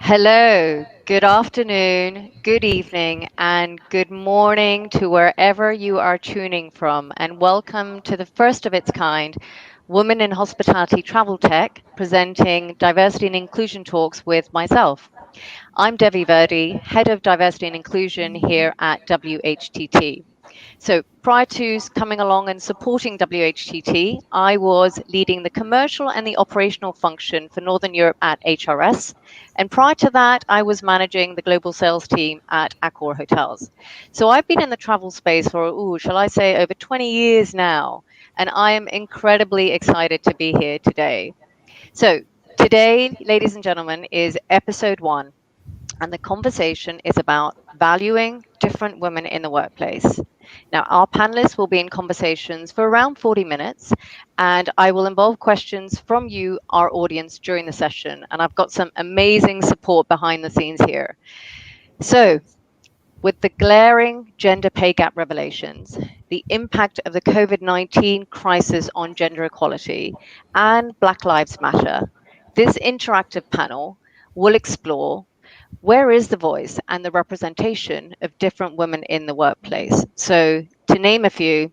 Hello, good afternoon, good evening, and good morning to wherever you are tuning from, and welcome to the first of its kind Women in Hospitality Travel Tech presenting diversity and inclusion talks with myself. I'm Devi Virdi, Head of Diversity and Inclusion here at WHTT. So prior to coming along and supporting WHTT, I was leading the commercial and the operational function for Northern Europe at HRS. And prior to that, I was managing the global sales team at Accor Hotels. So I've been in the travel space for, shall I say, over 20 years now. And I am incredibly excited to be here today. So today, ladies and gentlemen, is episode 1 and the conversation is about valuing different women in the workplace. Now, our panelists will be in conversations for around 40 minutes, and I will involve questions from you, our audience, during the session. And I've got some amazing support behind the scenes here. So, with the glaring gender pay gap revelations, the impact of the COVID-19 crisis on gender equality, and Black Lives Matter, this interactive panel will explore where is the voice and the representation of different women in the workplace? So, to name a few,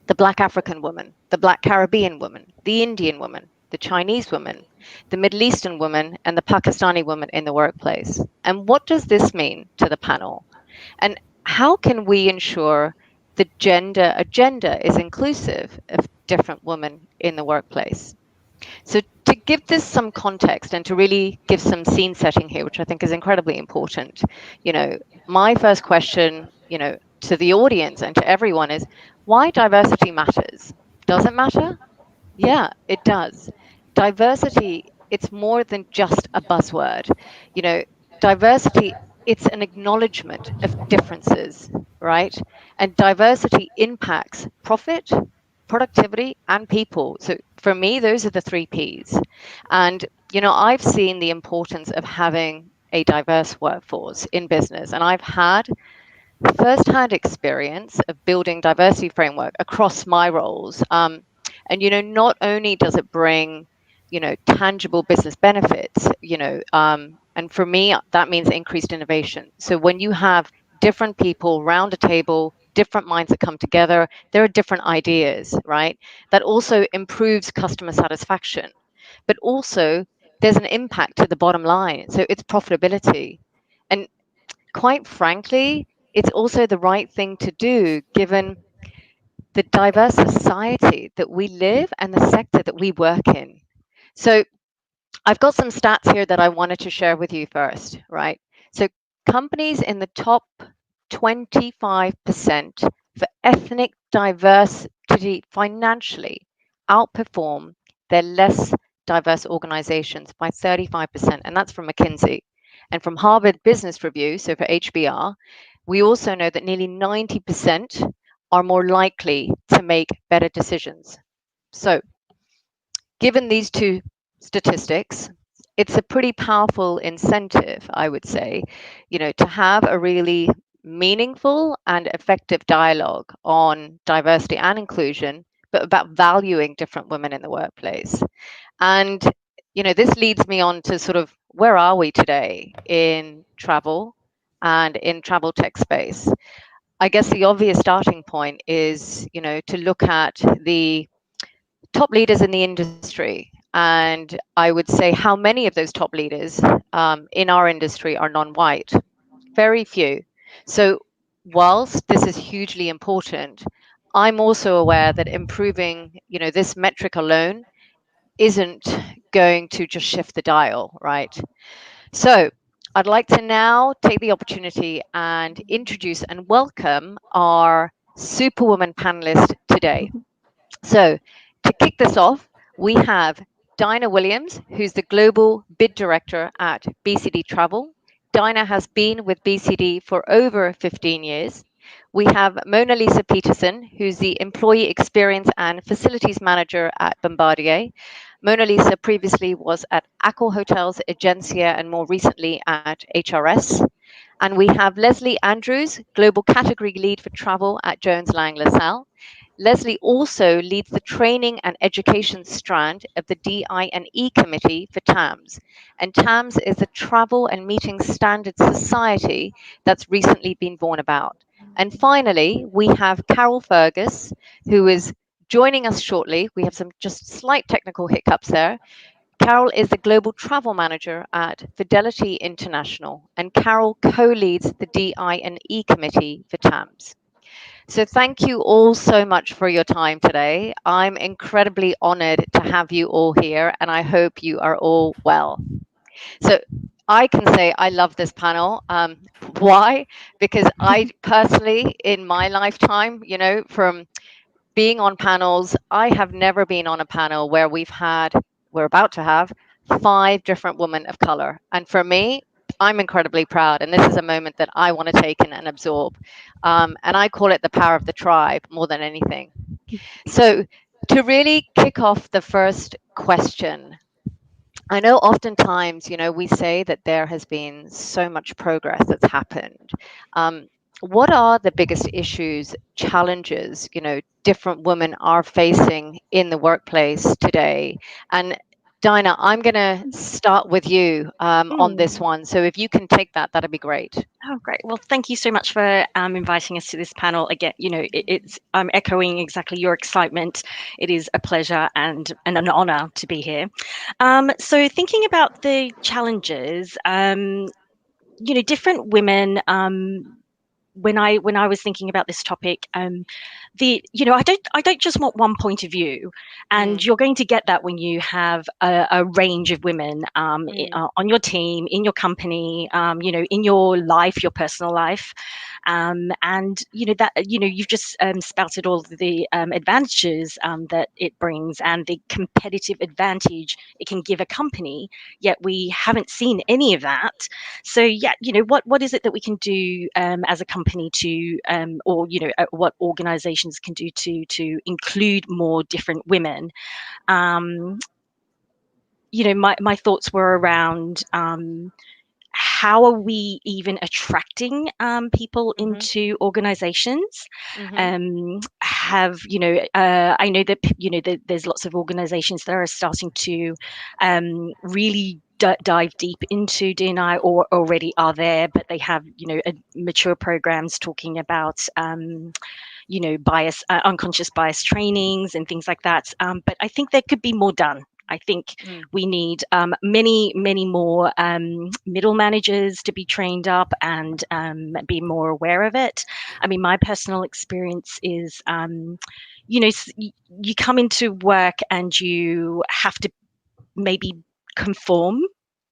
the Black African woman, the Black Caribbean woman, the Indian woman, the Chinese woman, the Middle Eastern woman, and the Pakistani woman in the workplace. And what does this mean to the panel? And how can we ensure the gender agenda is inclusive of different women in the workplace? So, to give this some context and to really give some scene setting here, which I think is incredibly important, my first question, to the audience and to everyone is why diversity matters. Does it matter? Yeah, it does. Diversity, it's more than just a buzzword. You know, diversity, it's an acknowledgement of differences, right? And diversity impacts profit, productivity, and people. So for me, those are the 3 Ps. And, I've seen the importance of having a diverse workforce in business, and I've had first-hand experience of building diversity framework across my roles. And not only does it bring, tangible business benefits, and for me that means increased innovation. So when you have different people round a table, different minds that come together, there are different ideas, right? That also improves customer satisfaction, but also there's an impact to the bottom line. So it's profitability. And quite frankly, it's also the right thing to do given the diverse society that we live and the sector that we work in. So I've got some stats here that I wanted to share with you first, right? So companies in the top 25% for ethnic diversity financially outperform their less diverse organizations by 35%, and that's from McKinsey. And from Harvard Business Review, so for HBR, we also know that nearly 90% are more likely to make better decisions. So, given these two statistics, it's a pretty powerful incentive, I would say, to have a really meaningful and effective dialogue on diversity and inclusion, but about valuing different women in the workplace. And, this leads me on to sort of where are we today in travel and in travel tech space? I guess the obvious starting point is, to look at the top leaders in the industry. And I would say how many of those top leaders in our industry are non-white? Very few. So whilst this is hugely important, I'm also aware that improving, this metric alone isn't going to just shift the dial, right? So I'd like to now take the opportunity and introduce and welcome our Superwoman panelist today. So, to kick this off, we have Dinah Williams, who's the Global Bid Director at BCD Travel. Dinah has been with BCD for over 15 years. We have Mona Lisa Peterson, who's the Employee Experience and Facilities Manager at Bombardier. Mona Lisa previously was at Accor Hotels, Agencia, and more recently at HRS. And we have Leslie Andrews, Global Category Lead for Travel at Jones Lang LaSalle. Leslie also leads the training and education strand of the DI&E Committee for TAMS. And TAMS is the Travel and Meeting Standards Society that's recently been born about. And finally, we have Carol Fergus, who is joining us shortly. We have some just slight technical hiccups there. Carol is the Global Travel Manager at Fidelity International, and Carol co-leads the DI&E Committee for TAMS. So thank you all so much for your time today. I'm incredibly honored to have you all here, and I hope you are all well. So I can say I love this panel. Why? Because I personally, in my lifetime, from being on panels, I have never been on a panel where we're about to have five different women of color. And for me, I'm incredibly proud. And this is a moment that I want to take in and absorb. And I call it the power of the tribe more than anything. So, to really kick off the first question, I know oftentimes, we say that there has been so much progress that's happened. Um, what are the biggest issues, challenges, different women are facing in the workplace today? And Dinah, I'm going to start with you on this Mm. one. So if you can take that, that'd be great. Oh, great. Well, thank you so much for inviting us to this panel. Again, it's I'm echoing exactly your excitement. It is a pleasure and an honor to be here. So thinking about the challenges, different women. When I was thinking about this topic, I don't just want one point of view, and Mm, you're going to get that when you have a range of women mm, on your team, in your company, in your life, your personal life, and that you've just spouted all of the advantages that it brings and the competitive advantage it can give a company. Yet we haven't seen any of that. So yeah, what is it that we can do as a company to or what organizations can do to include more different women. um my thoughts were around how are we even attracting people mm-hmm, into organizations. mm-hmm, Have I know that there's lots of organizations that are starting to really dive deep into D&I, or already are there, but they have mature programs talking about bias, unconscious bias trainings and things like that. But I think there could be more done. I think mm, we need many, many more middle managers to be trained up and be more aware of it. I mean, my personal experience is, you come into work and you have to maybe conform.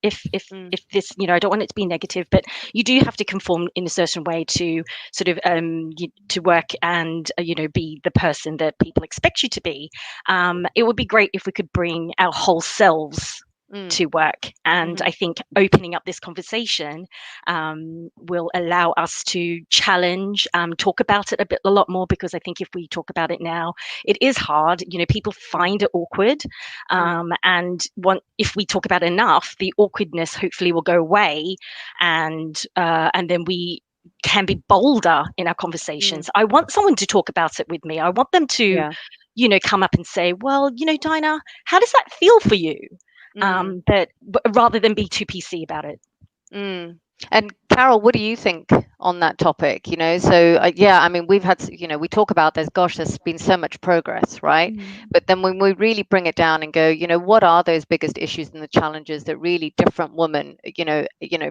If mm, this, I don't want it to be negative, but you do have to conform in a certain way to sort of to work and be the person that people expect you to be. It would be great if we could bring our whole selves mm, to work, and mm-hmm, I think opening up this conversation will allow us to challenge, talk about it a lot more, because I think if we talk about it now, it is hard. People find it awkward, mm, if we talk about it enough, the awkwardness hopefully will go away, and then we can be bolder in our mm, conversations. I want someone to talk about it with me. I want them to, yeah. come up and say, well, Dinah, how does that feel for you? Mm. But rather than be too PC about it. Mm. And Carol, what do you think on that topic? So yeah, I mean, we've had, we talk about this, gosh, there's been so much progress, right? Mm, But then when we really bring it down and go, what are those biggest issues and the challenges that really different women,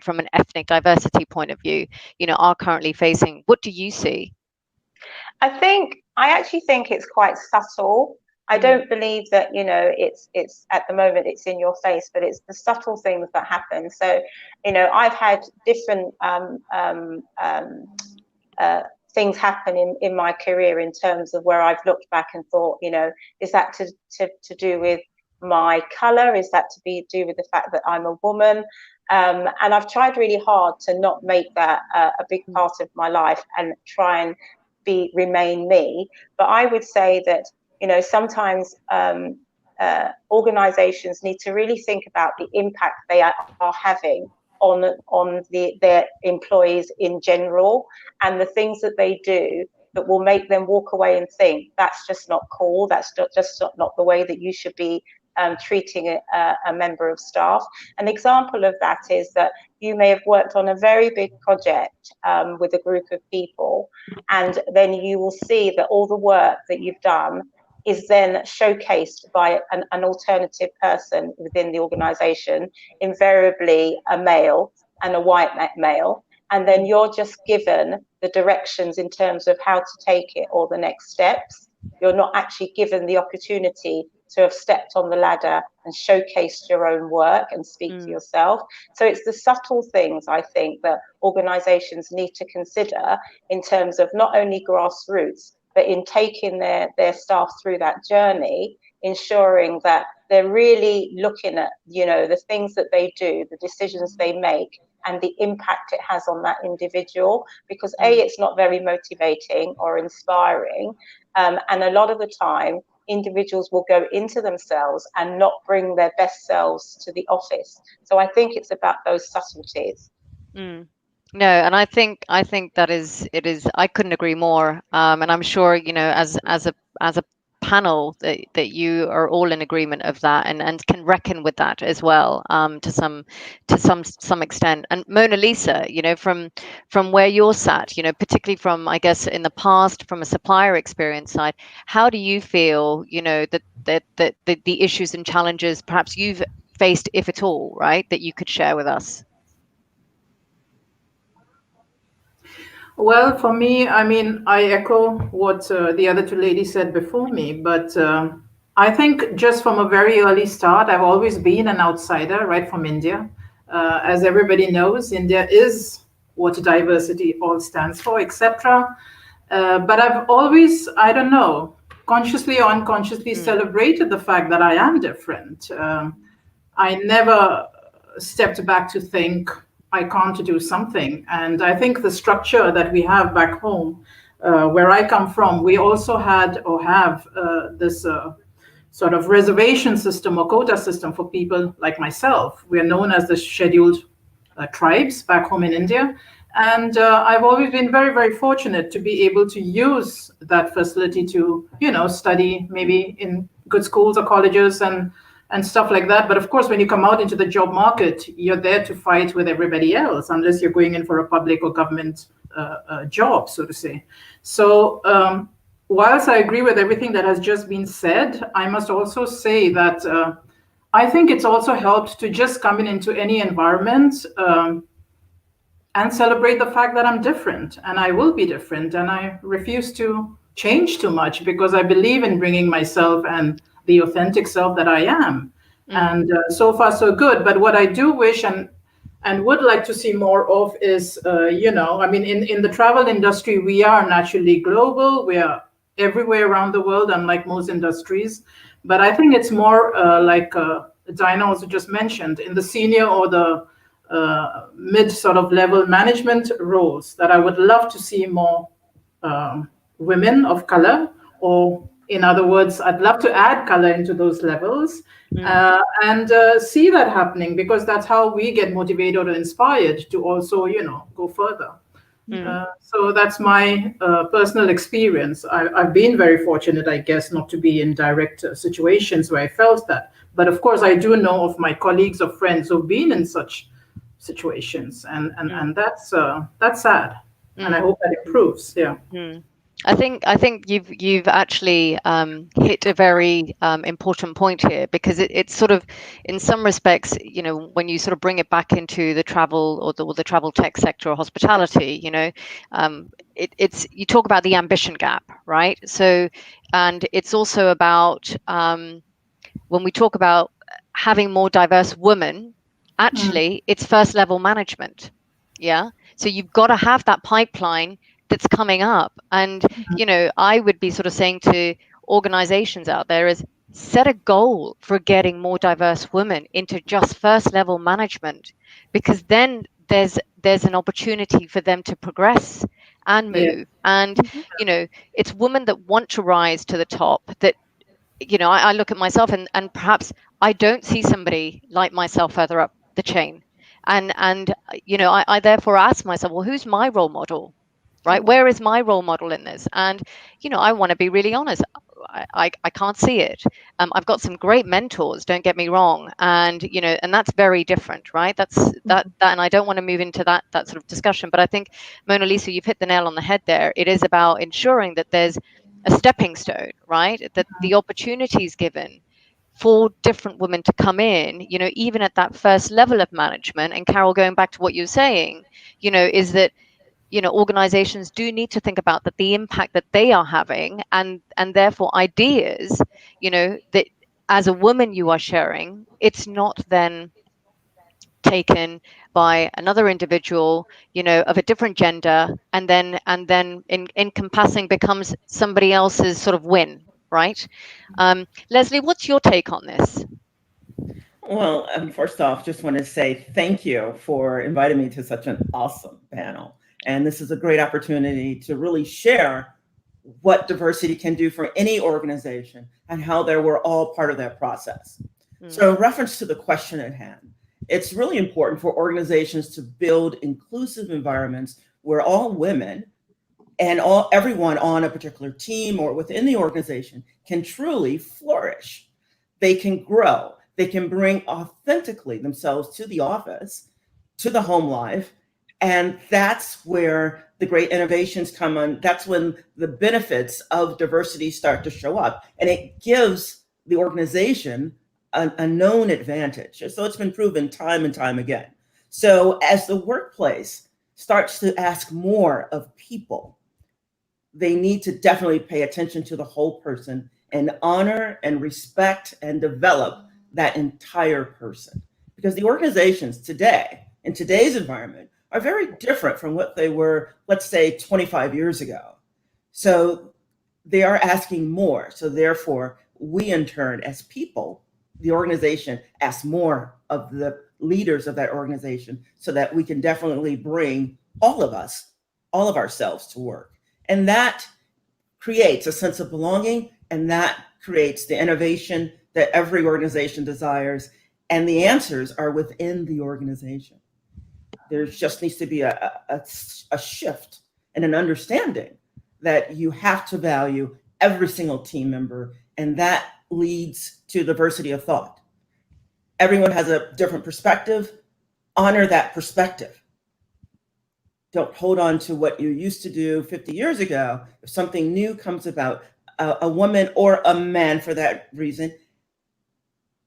from an ethnic diversity point of view, are currently facing? What do you see? I actually think it's quite subtle. I Mm, don't believe that, it's at the moment it's in your face, but it's the subtle things that happen. So, I've had different uh, things happen in my career in terms of where I've looked back and thought, is that to do with my color? Is that to be do with the fact that I'm a woman? And I've tried really hard to not make that a big mm, part of my life and try and remain me. But I would say that sometimes organizations need to really think about the impact they are having on their employees in general, and the things that they do that will make them walk away and think that's just not cool, that's just not the way that you should be treating a member of staff. An example of that is that you may have worked on a very big project with a group of people, and then you will see that all the work that you've done is then showcased by an alternative person within the organization, invariably a male and a white male. And then you're just given the directions in terms of how to take it or the next steps. You're not actually given the opportunity to have stepped on the ladder and showcased your own work and speak to yourself. So it's the subtle things, I think, that organizations need to consider in terms of not only grassroots, but in taking their staff through that journey, ensuring that they're really looking at, the things that they do, the decisions they make, and the impact it has on that individual. Because it's not very motivating or inspiring, and a lot of the time individuals will go into themselves and not bring their best selves to the office. So I think it's about those subtleties. No, and I think that it is. I couldn't agree more. And I'm sure as a panel that you are all in agreement of that, and can reckon with that as well, to some extent. And Mona Lisa, from where you're sat, particularly from, I guess, in the past, from a supplier experience side, how do you feel, that the issues and challenges perhaps you've faced, if at all, right, that you could share with us? Well, for me, I mean, I echo what the other two ladies said before me, but I think just from a very early start, I've always been an outsider, right from India. As everybody knows, India is what diversity all stands for, etc. But I've always, I don't know, consciously or unconsciously celebrated the fact that I am different. I never stepped back to think I can't do something. And I think the structure that we have back home, where I come from, we also had or have this sort of reservation system or quota system for people like myself. We are known as the scheduled tribes back home in India. And I've always been very, very fortunate to be able to use that facility to, study maybe in good schools or colleges and stuff like that. But of course, when you come out into the job market, you're there to fight with everybody else, unless you're going in for a public or government job, so to say. So whilst I agree with everything that has just been said, I must also say that I think it's also helped to just come into any environment and celebrate the fact that I'm different and I will be different, and I refuse to change too much because I believe in bringing myself and the authentic self that I am. And so far so good. But what I do wish and would like to see more of is, I mean, in the travel industry, we are naturally global. We are everywhere around the world, unlike most industries. But I think it's more like Diana also just mentioned, in the senior or the mid sort of level management roles, that I would love to see more women of color, or in other words, I'd love to add color into those levels and see that happening, because that's how we get motivated or inspired to also, go further. So that's my personal experience. I've been very fortunate, I guess, not to be in direct situations where I felt that. But of course, I do know of my colleagues or friends who've been in such situations, and that's sad. And I hope that improves. Yeah. I think you've actually hit a very important point here, because it's sort of, in some respects, when you sort of bring it back into the travel or the travel tech sector or hospitality, it's you talk about the ambition gap, right? So, and it's also about when we talk about having more diverse women, actually, it's first level management. Yeah. So you've got to have that pipeline that's coming up. And, I would be sort of saying to organizations out there is, set a goal for getting more diverse women into just first level management, because then there's an opportunity for them to progress and move. And, it's women that want to rise to the top that, I look at myself and perhaps I don't see somebody like myself further up the chain. And I therefore ask myself, well, who's my role model? Right, where is my role model in this? And I want to be really honest, I can't see it. I've got some great mentors, don't get me wrong, and that's very different, right? And I don't want to move into that sort of discussion, but I think, Mona Lisa, you've hit the nail on the head there. It is about ensuring that there's a stepping stone, right? That the opportunities given for different women to come in, even at that first level of management. And Carol, going back to what you're saying, is that organizations do need to think about that, the impact that they are having, and therefore ideas that as a woman you are sharing, it's not then taken by another individual of a different gender, and then encompassing becomes somebody else's sort of win, right? Leslie, what's your take on this? Well, first off, just want to say thank you for inviting me to such an awesome panel. And this is a great opportunity to really share what diversity can do for any organization and how we're all part of that process. So in reference to the question at hand, it's really important for organizations to build inclusive environments where all women and everyone on a particular team or within the organization can truly flourish. They can grow. They can bring authentically themselves to the office, to the home life. And that's where the great innovations come on. That's when the benefits of diversity start to show up. And it gives the organization a known advantage. So it's been proven time and time again. So as the workplace starts to ask more of people, they need to definitely pay attention to the whole person and honor and respect and develop that entire person. Because the organizations today, in today's environment, are very different from what they were, let's say, 25 years ago. So they are asking more. So therefore, we in turn, as people, the organization asks more of the leaders of that organization so that we can definitely bring all of us, all of ourselves to work. And that creates a sense of belonging, and that creates the innovation that every organization desires. And the answers are within the organization. There just needs to be a shift and an understanding that you have to value every single team member, and that leads to diversity of thought. Everyone has a different perspective. Honor that perspective. Don't hold on to what you used to do 50 years ago. If something new comes about, a woman or a man for that reason,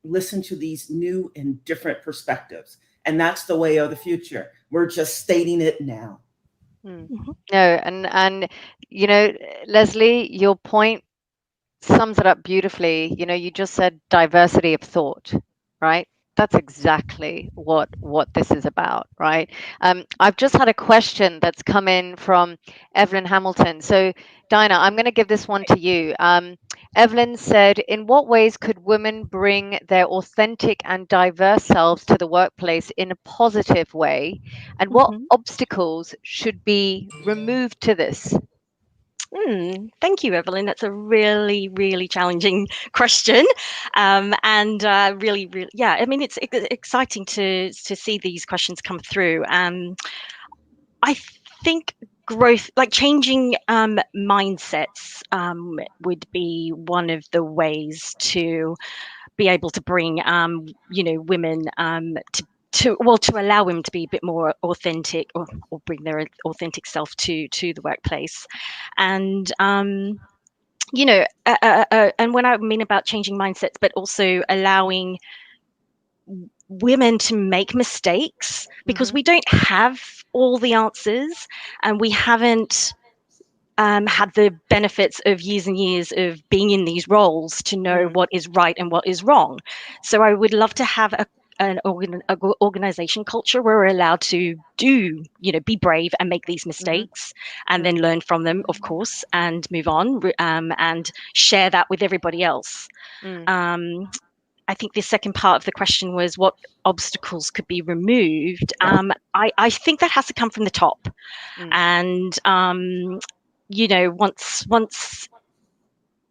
listen to these new and different perspectives. And that's the way of the future. We're just stating it now. No, and Leslie, your point sums it up beautifully. You just said diversity of thought, right? That's exactly what this is about, right? I've just had a question that's come in from Evelyn Hamilton. So, Dinah, I'm going to give this one to you. Evelyn said, in what ways could women bring their authentic and diverse selves to the workplace in a positive way? And what obstacles should be removed to this? Thank you, Evelyn. That's a really, really challenging question, and really, really, yeah. I mean, it's exciting to see these questions come through. I think growth, like changing mindsets, would be one of the ways to be able to bring, women to allow women to be a bit more authentic, or bring their authentic self to the workplace. And and when I mean about changing mindsets, but also allowing women to make mistakes, because we don't have all the answers, and we haven't had the benefits of years and years of being in these roles to know what is right and what is wrong. So I would love to have an organization culture where we're allowed to be brave and make these mistakes, and then learn from them, of course, and move on, and share that with everybody else. I think the second part of the question was what obstacles could be removed. I think that has to come from the top. And once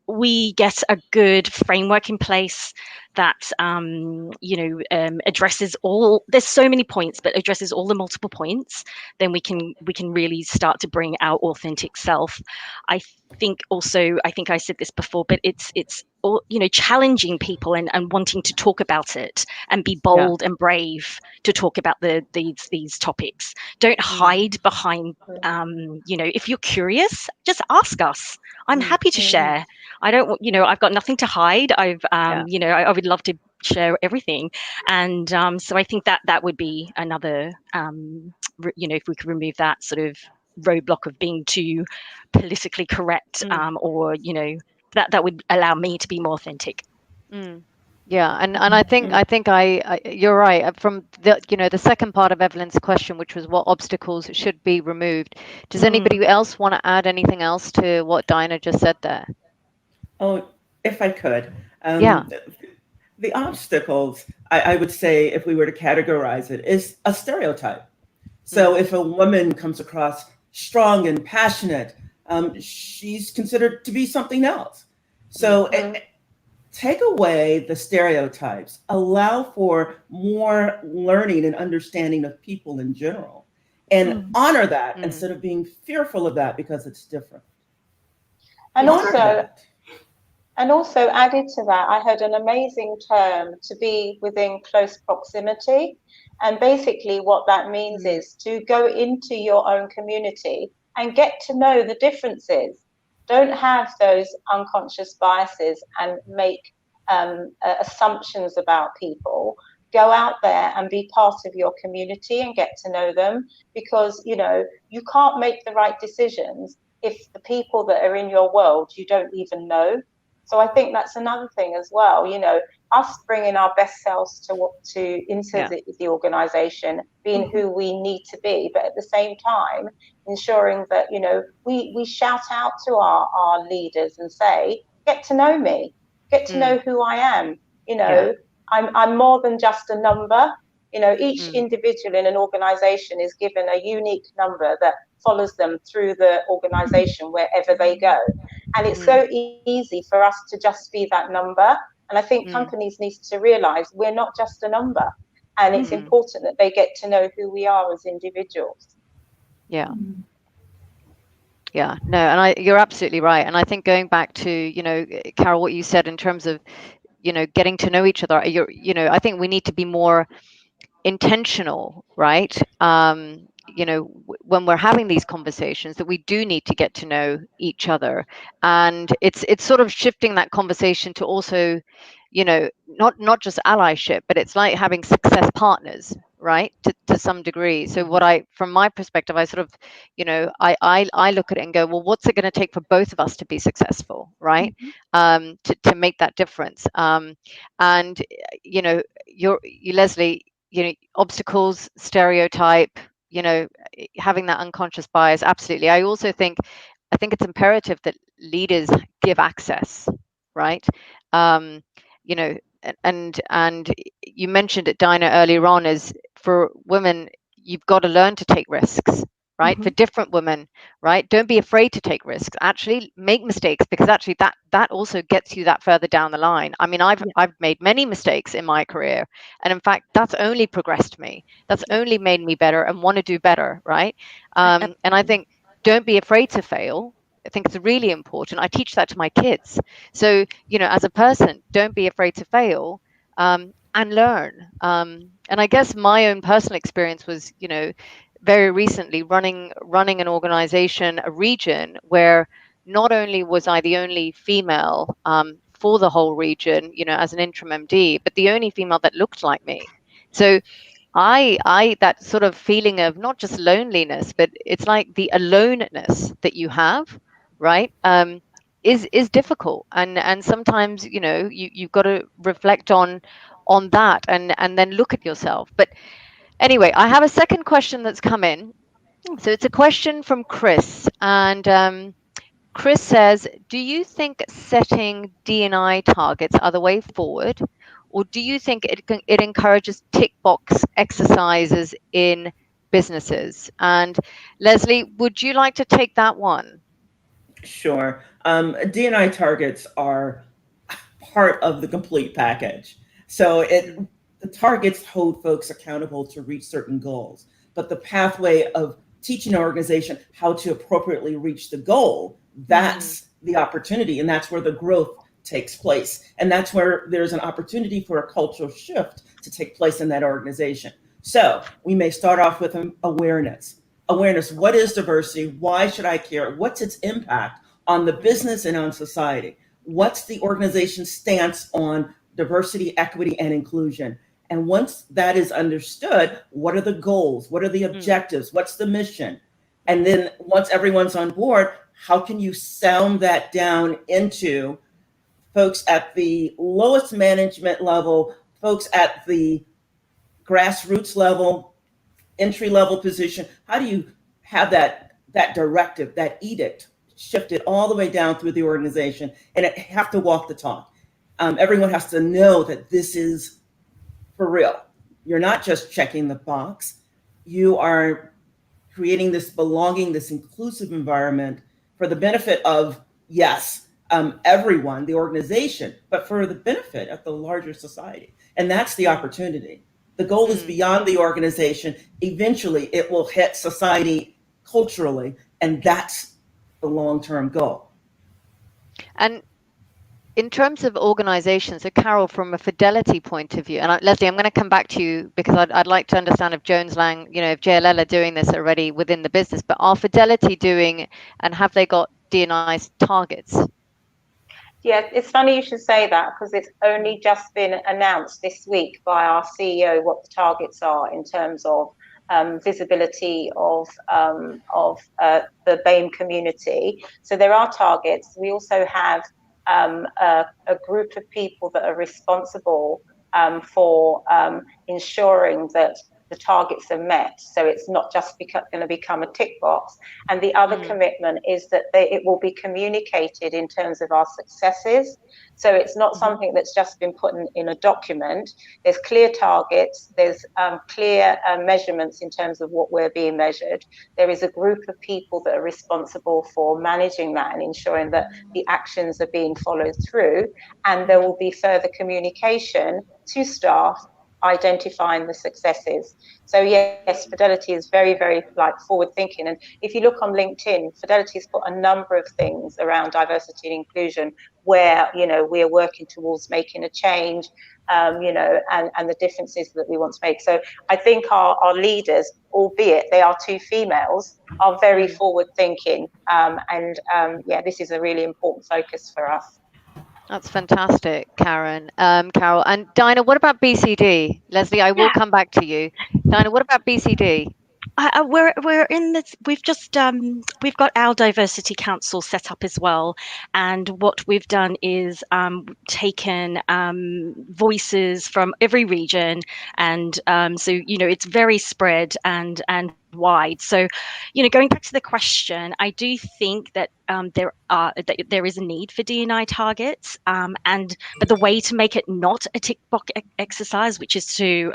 we get a good framework in place that addresses all, there's so many points, but addresses all the multiple points, then we can really start to bring our authentic self. I think also, I think I said this before, but it's all, challenging people and wanting to talk about it and be Yeah. bold and brave to talk about these topics. Don't hide behind if you're curious, just ask us. I'm happy to share. I don't, I've got nothing to hide. Yeah. I would love to share everything. And so I think that would be another, if we could remove that sort of roadblock of being too politically correct, or, that would allow me to be more authentic. Mm. Yeah, and I think you're right. From the second part of Evelyn's question, which was what obstacles should be removed. Does Mm. anybody else want to add anything else to what Dinah just said there? Oh, if I could. Yeah. The obstacles, I would say, if we were to categorize it, is a stereotype. So if a woman comes across strong and passionate, she's considered to be something else. So take away the stereotypes, allow for more learning and understanding of people in general, and honor that instead of being fearful of that because it's different. And Honor that. also added to that, I heard an amazing term, to be within close proximity. And basically what that means is to go into your own community and get to know the differences. Don't have those unconscious biases and make assumptions about people. Go out there and be part of your community and get to know them, because you can't make the right decisions if the people that are in your world you don't even know. So I think that's another thing as well. Us bringing our best selves into the organization, being who we need to be, but at the same time ensuring that we shout out to our leaders and say, get to know me, get to know who I am. Yeah. I'm more than just a number. Each individual in an organization is given a unique number that follows them through the organization wherever they go. And it's so easy for us to just be that number. And I think companies need to realize we're not just a number. And it's important that they get to know who we are as individuals. Yeah. Yeah. No, and you're absolutely right. And I think going back to, Carol, what you said in terms of, getting to know each other, I think we need to be more intentional, right? When we're having these conversations, that we do need to get to know each other, and it's sort of shifting that conversation to also, not just allyship, but it's like having success partners, right? To some degree. So from my perspective, I sort of, I look at it and go, well, what's it going to take for both of us to be successful, right? To make that difference. And you Leslie, obstacles, stereotype, having that unconscious bias, absolutely. I think it's imperative that leaders give access, right? um you know and you mentioned it, Dinah, earlier on, is for women, you've got to learn to take risks, right? For different women, right? Don't be afraid to take risks. Actually make mistakes, because actually that also gets you that further down the line. I mean, I've made many mistakes in my career, and in fact that's only progressed me, that's only made me better and want to do better, right? And I think, don't be afraid to fail. I think it's really important. I teach that to my kids. So, as a person, don't be afraid to fail, and learn. And I guess my own personal experience was, very recently running an organization, a region where not only was I the only female, for the whole region, as an interim MD, but the only female that looked like me. So I that sort of feeling of not just loneliness, but it's like the aloneness that you have, right? Is difficult, and sometimes you've got to reflect on that, and then look at yourself. But anyway, I have a second question that's come in. So it's a question from Chris, and Chris says, do you think setting D&I targets are the way forward, or do you think it encourages tick box exercises in businesses? And Leslie, would you like to take that one? Sure. D&I targets are part of the complete package. So the targets hold folks accountable to reach certain goals, but the pathway of teaching an organization how to appropriately reach the goal, that's the opportunity, and that's where the growth takes place. And that's where there's an opportunity for a cultural shift to take place in that organization. So we may start off with awareness. Awareness, what is diversity? Why should I care? What's its impact on the business and on society? What's the organization's stance on diversity, equity, and inclusion? And once that is understood, what are the goals? What are the objectives? What's the mission? And then once everyone's on board, how can you sound that down into folks at the lowest management level, folks at the grassroots level, entry level position? How do you have that directive, that edict shifted all the way down through the organization, and it have to walk the talk? Everyone has to know that this is for real. You're not just checking the box. You are creating this belonging, this inclusive environment for the benefit of, yes, everyone, the organization, but for the benefit of the larger society. And that's the opportunity. The goal is beyond the organization. Eventually, it will hit society culturally, and that's the long-term goal. And in terms of organizations, so Carol, from a fidelity point of view, and Leslie, I'm going to come back to you because I'd like to understand if Jones Lang, if JLL are doing this already within the business, but are Fidelity doing, and have they got D&I targets? Yeah, it's funny you should say that, because it's only just been announced this week by our CEO what the targets are in terms of visibility of the BAME community. So there are targets. We also have a group of people that are responsible for ensuring that the targets are met. So it's not just going to become a tick box. And the other commitment is that it will be communicated in terms of our successes. So it's not something that's just been put in a document. There's clear targets. There's clear measurements in terms of what we're being measured. There is a group of people that are responsible for managing that and ensuring that the actions are being followed through. And there will be further communication to staff identifying the successes. So yes, Fidelity is very, very forward thinking. And if you look on LinkedIn, Fidelity's put a number of things around diversity and inclusion where, we're working towards making a change, and the differences that we want to make. So I think our leaders, albeit they are two females, are very forward thinking. This is a really important focus for us. That's fantastic, Carol. And Dinah, what about BCD? Leslie, I will come back to you. Dinah, what about BCD? We're in this. We've got our diversity council set up as well, and what we've done is taken voices from every region, and so it's very spread and wide. So, going back to the question, I do think that there is a need for D&I targets, but the way to make it not a tick box exercise, which is to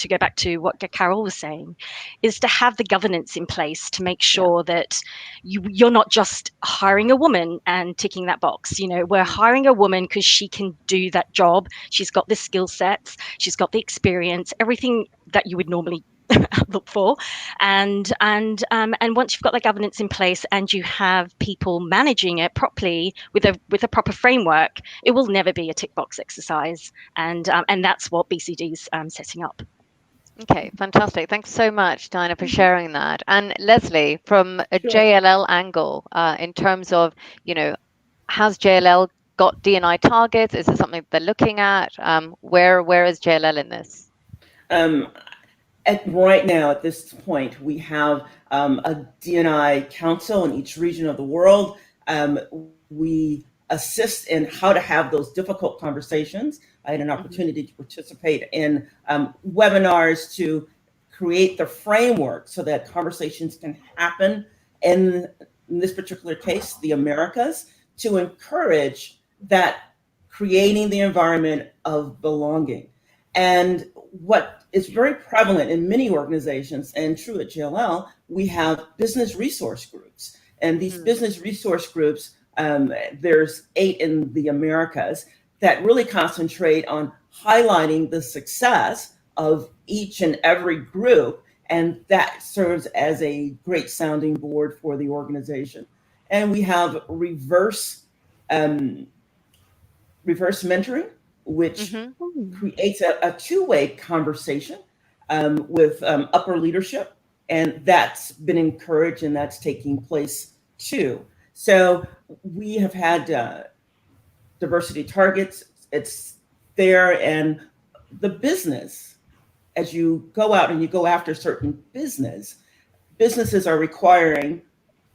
go back to what Carol was saying, is to have the governance in place to make sure that you're not just hiring a woman and ticking that box. We're hiring a woman because she can do that job. She's got the skill sets, she's got the experience, everything that you would normally look for, and once you've got the governance in place and you have people managing it properly with a proper framework, it will never be a tick box exercise, and that's what BCD's setting up. Okay, fantastic. Thanks so much, Dinah, for sharing that. And Leslie, from a JLL angle, in terms of, has JLL got D&I targets? Is it something they're looking at? Where is JLL in this? Right now, at this point, we have a D&I council in each region of the world. We assist in how to have those difficult conversations. I had an opportunity to participate in webinars to create the framework so that conversations can happen in this particular case, the Americas, to encourage that creating the environment of belonging. And what is very prevalent in many organizations, and true at JLL, we have business resource groups. And these business resource groups There's 8 in the Americas that really concentrate on highlighting the success of each and every group, and that serves as a great sounding board for the organization. And we have reverse mentoring, which creates a two-way conversation with upper leadership, and that's been encouraged and that's taking place too. So we have had diversity targets. It's there, and the business, as you go out and you go after certain businesses are requiring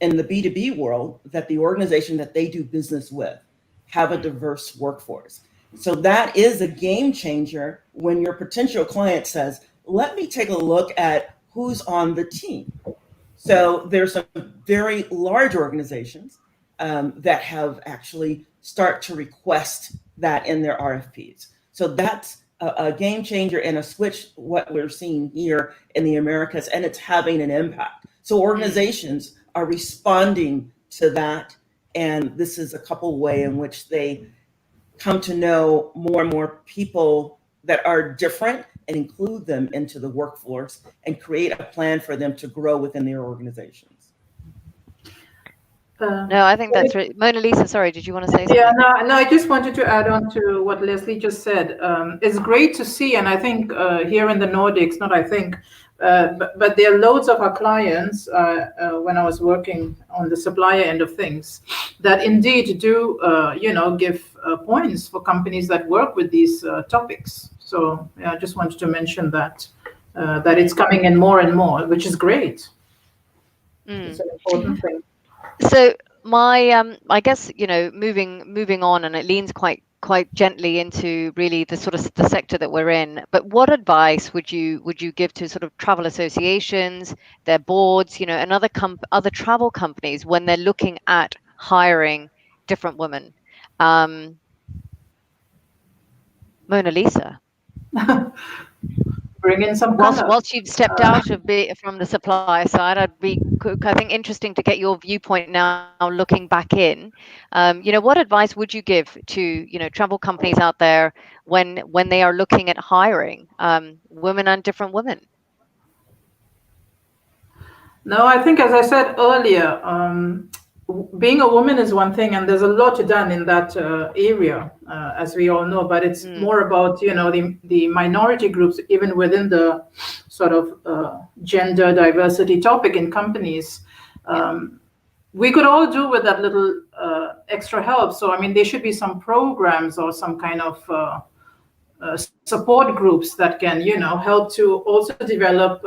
in the B2B world that the organization that they do business with have a diverse workforce. So that is a game changer when your potential client says, let me take a look at who's on the team. So there's some very large organizations that have actually start to request that in their RFPs. So that's a game changer and a switch what we're seeing here in the Americas, and it's having an impact. So organizations are responding to that, and this is a couple way in which they come to know more and more people that are different and include them into the workforce and create a plan for them to grow within their organizations. No, I think that's right. Mona Lisa, sorry, did you want to say something? Yeah, no, I just wanted to add on to what Leslie just said. It's great to see, and I think here in the Nordics, not I think, but there are loads of our clients, when I was working on the supplier end of things, that indeed do, give points for companies that work with these topics. So yeah, I just wanted to mention that it's coming in more and more, which is great. It's an important thing. So I guess moving on, and it leans quite gently into really the sort of the sector that we're in. But what advice would you give to sort of travel associations, their boards, and other travel companies when they're looking at hiring different women? Mona Lisa. Bring in some color. Whilst you've stepped out from the supplier side, I think interesting to get your viewpoint now looking back in. What advice would you give to travel companies out there when they are looking at hiring women and different women? No, I think, as I said earlier, being a woman is one thing, and there's a lot done in that area, as we all know. But it's more about the minority groups, even within the sort of gender diversity topic in companies. We could all do with that little extra help. So I mean, there should be some programs or some kind of support groups that can help to also develop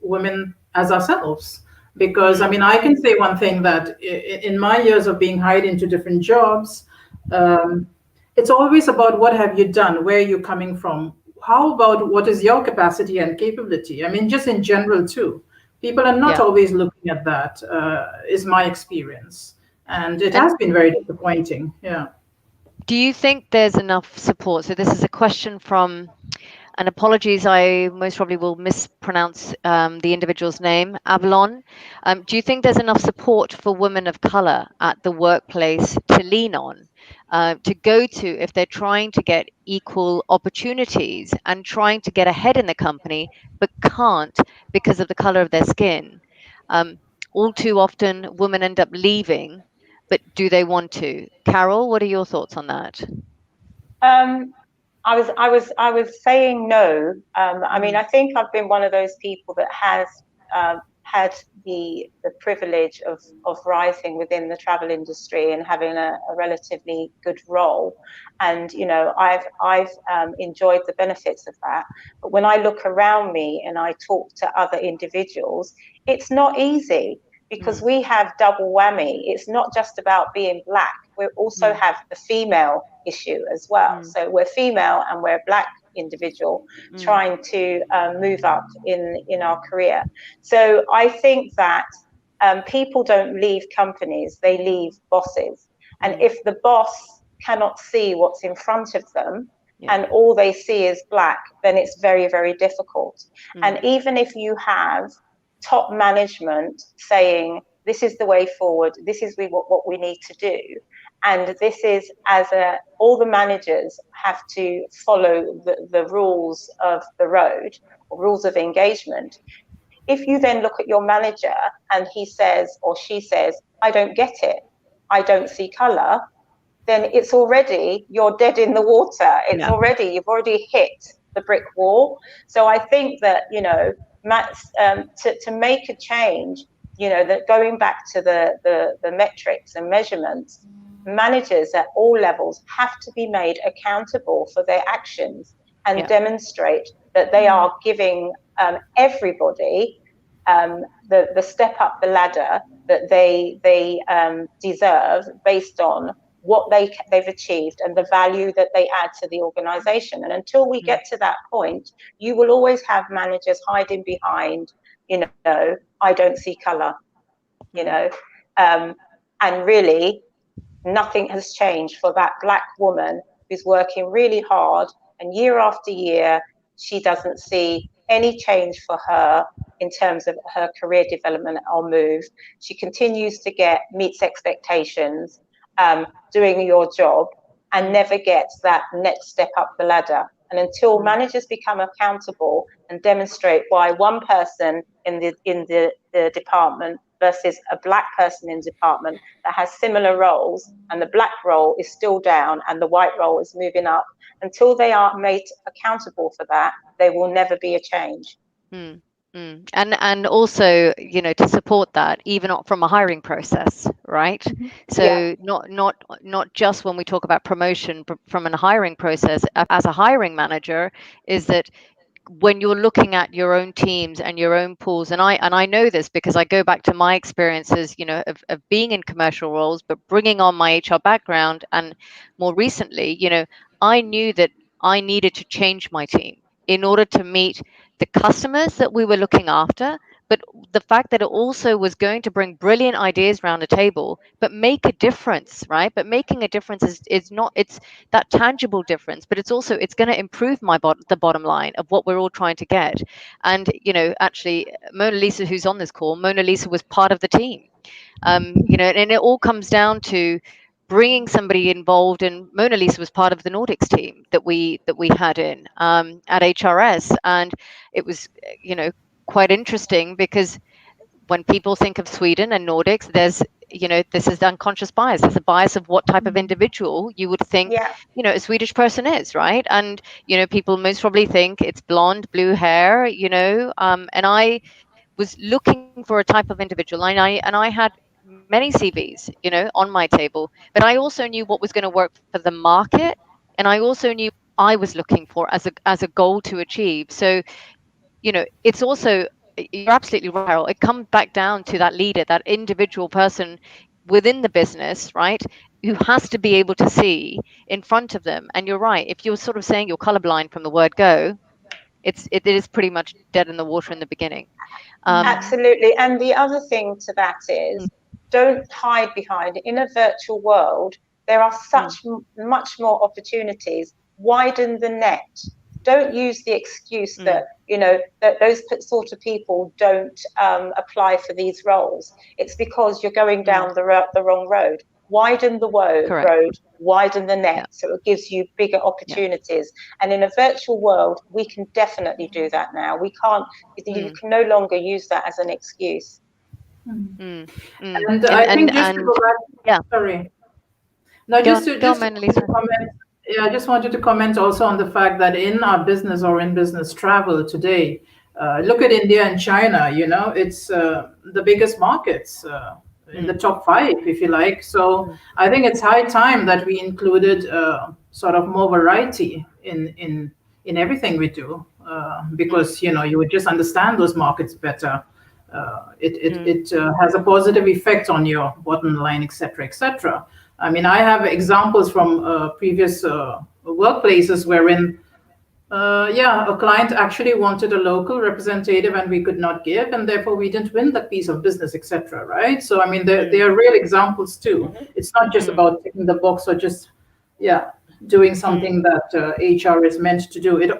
women as ourselves. Because I mean, I can say one thing, that in my years of being hired into different jobs, it's always about what have you done, where are you coming from, how about what is your capacity and capability. I mean, just in general too, people are not always looking at that, is my experience, and it has been very disappointing. Do you think there's enough support? So this is a question from, and apologies, I most probably will mispronounce the individual's name, Avalon. Do you think there's enough support for women of colour at the workplace to lean on, to go to if they're trying to get equal opportunities and trying to get ahead in the company, but can't because of the colour of their skin? All too often, women end up leaving, but do they want to? Carol, what are your thoughts on that? I was saying no. I mean, I think I've been one of those people that has had the privilege of rising within the travel industry and having a relatively good role, and I've enjoyed the benefits of that. But when I look around me and I talk to other individuals, it's not easy, because we have double whammy. It's not just about being black. We also have the female issue as well. So we're female and we're a black individual trying to move up in our career. So I think that people don't leave companies, they leave bosses. And if the boss cannot see what's in front of them, and all they see is black, then it's very, very difficult. And even if you have top management saying this is the way forward, this is what we need to do. And this is all the managers have to follow the rules of the road, or rules of engagement. If you then look at your manager and he says or she says, I don't get it, I don't see color, then it's already, you're dead in the water. It's already, you've already hit the brick wall. So I think that, to make a change, that going back to the metrics and measurements, managers at all levels have to be made accountable for their actions and demonstrate that they are giving everybody the step up the ladder that they deserve based on what they've achieved and the value that they add to the organization. And until we get to that point, you will always have managers hiding behind, I don't see color, and really nothing has changed for that Black woman who's working really hard, and year after year she doesn't see any change for her in terms of her career development or move. She continues to meets expectations, doing your job, and never gets that next step up the ladder. And until managers become accountable and demonstrate why one person in the department versus a Black person in the department that has similar roles, and the Black role is still down and the white role is moving up, until they are made accountable for that, there will never be a change. And also, to support that, even from a hiring process, right? So not just when we talk about promotion, but from a hiring process as a hiring manager, is that when you're looking at your own teams and your own pools, and I know this because I go back to my experiences, of being in commercial roles, but bringing on my HR background, and more recently, I knew that I needed to change my team in order to meet the customers that we were looking after, but the fact that it also was going to bring brilliant ideas around the table, but make a difference, right? But making a difference is not, it's that tangible difference, but it's also, it's going to improve the bottom line of what we're all trying to get. And, actually, Mona Lisa, who's on this call, Mona Lisa was part of the team. And it all comes down to bringing somebody involved, and Mona Lisa was part of the Nordics team that we had in at HRS, and it was quite interesting because when people think of Sweden and Nordics, there's this is unconscious bias. There's a bias of what type of individual you would think a Swedish person is, right? And people most probably think it's blonde, blue hair, and I was looking for a type of individual, and I had many CVs, on my table, but I also knew what was going to work for the market, and I also knew I was looking for as a goal to achieve. So, it's also, you're absolutely right, Carol. It comes back down to that leader, that individual person within the business, right, who has to be able to see in front of them. And you're right, if you're sort of saying you're colorblind from the word go, it is pretty much dead in the water in the beginning. Absolutely. And the other thing to that is, don't hide behind. In a virtual world, there are much more opportunities. Widen the net. Don't use the excuse that that those sort of people don't apply for these roles. It's because you're going down the wrong road. Widen the road, widen the net, so it gives you bigger opportunities. And in a virtual world, we can definitely do that now. We can't. You can no longer use that as an excuse. And I think just to go back, sorry. No, just to comment. Yeah, I just wanted to comment also on the fact that in our business or in business travel today, look at India and China. It's the biggest markets in the top 5, if you like. So I think it's high time that we included sort of more variety in everything we do, because you would just understand those markets better. It has a positive effect on your bottom line, etc., etc. I mean, I have examples from previous workplaces wherein, a client actually wanted a local representative and we could not give, and therefore we didn't win that piece of business, etc. Right? So, I mean, there are real examples too. It's not just about ticking the box or just, doing something that HR is meant to do. It,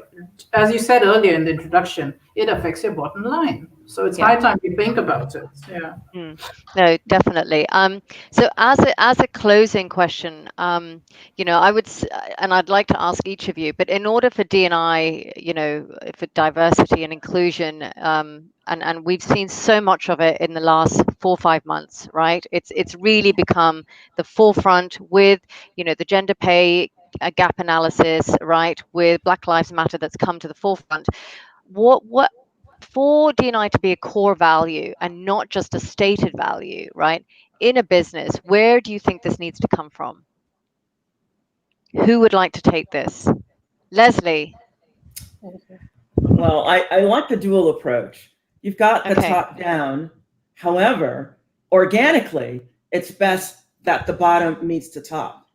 as you said earlier in the introduction, it affects your bottom line. So it's high time we think about it. Yeah. No, definitely. So as a closing question, I would, and I'd like to ask each of you, but in order for D&I, for diversity and inclusion, and we've seen so much of it in the last 4 or 5 months, right? It's really become the forefront with, the gender pay gap analysis, right? With Black Lives Matter that's come to the forefront. What for D&I to be a core value and not just a stated value, right? In a business, where do you think this needs to come from? Who would like to take this? Leslie. Well, I like the dual approach. You've got the Okay. top down. However, organically, it's best that the bottom meets the top.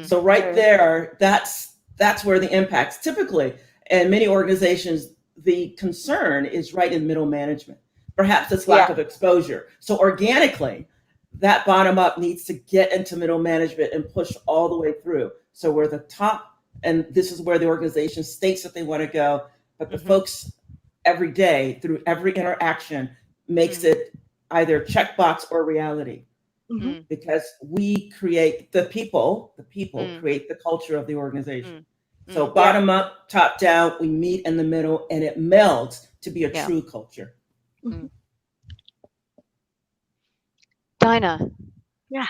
So right there, that's where the impacts typically, in many organizations, the concern is right in middle management. Perhaps it's lack of exposure. So organically, that bottom up needs to get into middle management and push all the way through. So we're the top, and this is where the organization states that they want to go, but the folks every day through every interaction makes it either checkbox or reality. Because we create the people create the culture of the organization. So bottom up, top down, we meet in the middle, and it melds to be a true culture. Dinah. Yeah.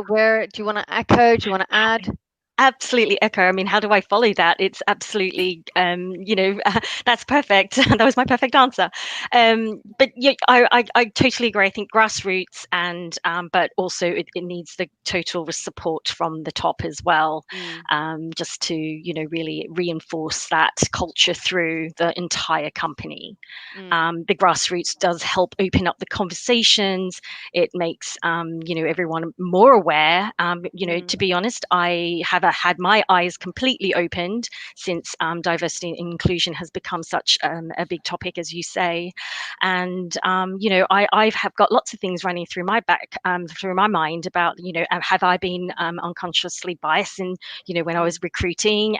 Where do you want to echo? Do you want to add? Absolutely echo. I mean, how do I follow that? It's absolutely, that's perfect. That was my perfect answer. But yeah, I totally agree. I think grassroots but also it needs the total support from the top as well, just to, really reinforce that culture through the entire company. The grassroots does help open up the conversations. It makes, everyone more aware. To be honest, I have had my eyes completely opened since diversity and inclusion has become such a big topic, as you say. And, I have got lots of things running through through my mind about, have I been unconsciously biased in, when I was recruiting?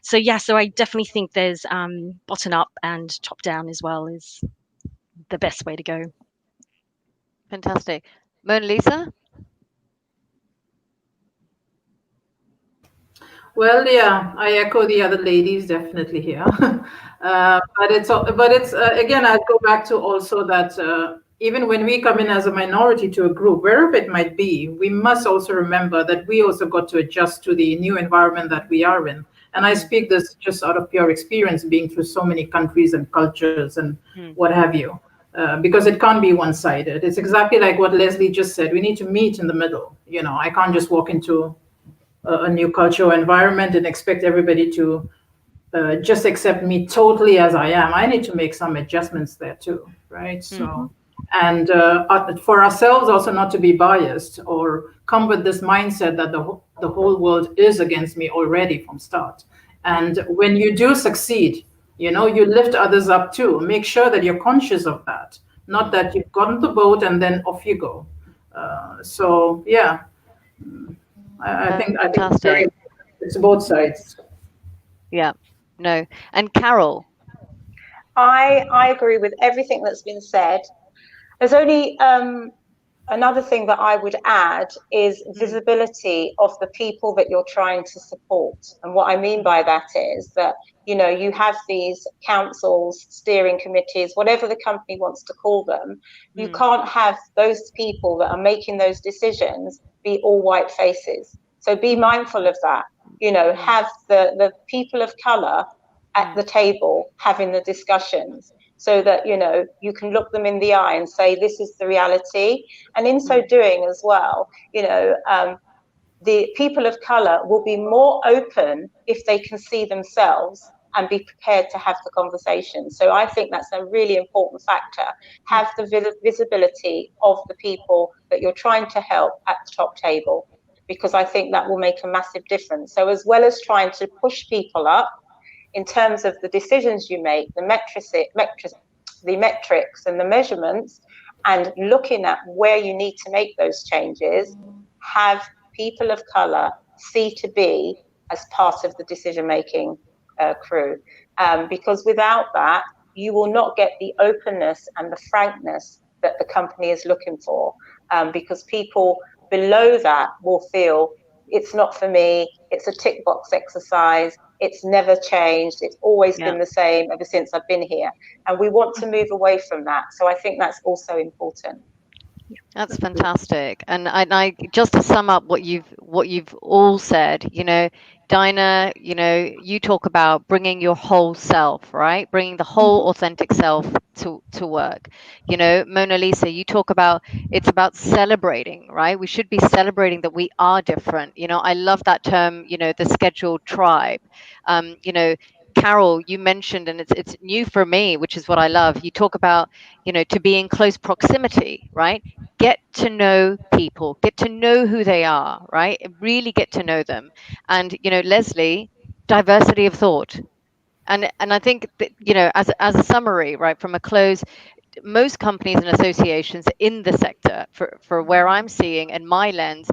So I definitely think there's bottom up and top down as well is the best way to go. Fantastic. Mona Lisa? Well, yeah, I echo the other ladies definitely here. But it's again, I'll go back to also that even when we come in as a minority to a group, wherever it might be, we must also remember that we also got to adjust to the new environment that we are in. And I speak this just out of pure experience, being through so many countries and cultures and what have you. Because it can't be one-sided. It's exactly like what Leslie just said. We need to meet in the middle. I can't just walk into a new cultural environment and expect everybody to just accept me totally as I am. I need to make some adjustments there too, right? So, and for ourselves also not to be biased or come with this mindset that the whole world is against me already from start. And when you do succeed, you lift others up too. Make sure that you're conscious of that, not that you've gotten the boat and then off you go. So yeah, I think it's very important. It's both sides. Yeah. No. And Carol? I agree with everything that's been said. There's only another thing that I would add is visibility of the people that you're trying to support. And what I mean by that is that, you have these councils, steering committees, whatever the company wants to call them. You can't have those people that are making those decisions be all white faces. So be mindful of that. Have the people of color at the table having the discussions, so that you can look them in the eye and say, this is the reality. And in so doing as well, the people of color will be more open if they can see themselves and be prepared to have the conversation. So I think that's a really important factor. Have the visibility of the people that you're trying to help at the top table, because I think that will make a massive difference. So as well as trying to push people up in terms of the decisions you make, the metrics and the measurements, and looking at where you need to make those changes, have people of color see to be as part of the decision-making crew. Because without that, you will not get the openness and the frankness that the company is looking for, because people below that will feel it's not for me, it's a tick box exercise, it's never changed, it's always been the same ever since I've been here. And we want to move away from that. So I think that's also important. That's fantastic. And I just to sum up what you've all said, Dinah, you talk about bringing your whole self, right? Bringing the whole authentic self to work. Mona Lisa, you talk about it's about celebrating, right? We should be celebrating that we are different. I love that term, the scheduled tribe. Carol, you mentioned, and it's new for me, which is what I love. You talk about, to be in close proximity, right? Get to know people, get to know who they are, right? Really get to know them. And Leslie, diversity of thought. And I think that, as a summary, right, from a close, most companies and associations in the sector, for where I'm seeing and my lens,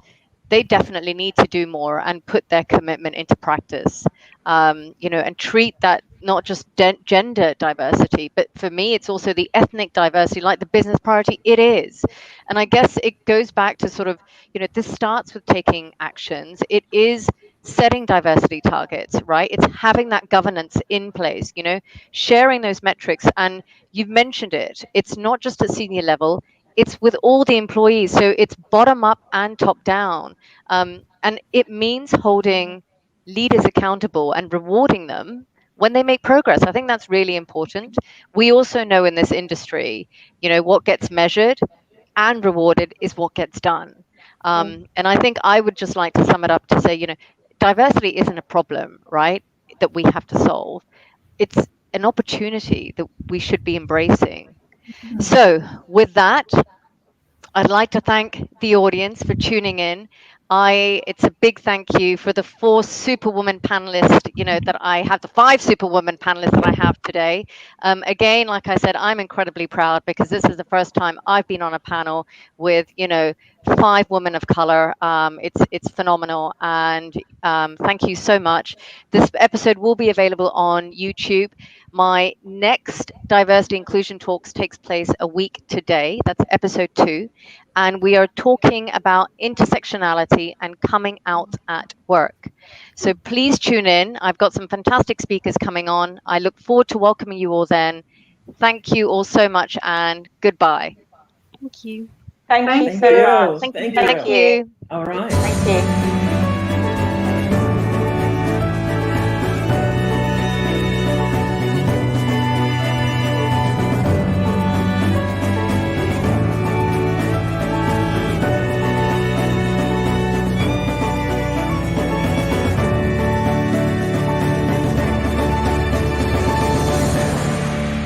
they definitely need to do more and put their commitment into practice, and treat that not just gender diversity, but for me, it's also the ethnic diversity, like the business priority it is. And I guess it goes back to sort of, this starts with taking actions. It is setting diversity targets, right? It's having that governance in place, sharing those metrics. And you've mentioned it. It's not just at senior level, it's with all the employees. So it's bottom up and top down. And it means holding leaders accountable and rewarding them when they make progress. I think that's really important. We also know in this industry, what gets measured and rewarded is what gets done. And I think I would just like to sum it up to say, diversity isn't a problem, right, that we have to solve. It's an opportunity that we should be embracing. So, with that, I'd like to thank the audience for tuning in. It's a big thank you for the 4 superwoman panelists, that I have, the 5 superwoman panelists that I have today. Again, like I said, I'm incredibly proud because this is the first time I've been on a panel with, 5 women of color. It's phenomenal. And thank you so much. This episode will be available on YouTube. My next diversity inclusion talks takes place a week today. That's episode 2. And we are talking about intersectionality and coming out at work. So please tune in. I've got some fantastic speakers coming on. I look forward to welcoming you all then. Thank you all so much and goodbye. Thank you. Thank you Thank so you. much. Thank you. Thank you. All right. Thank you.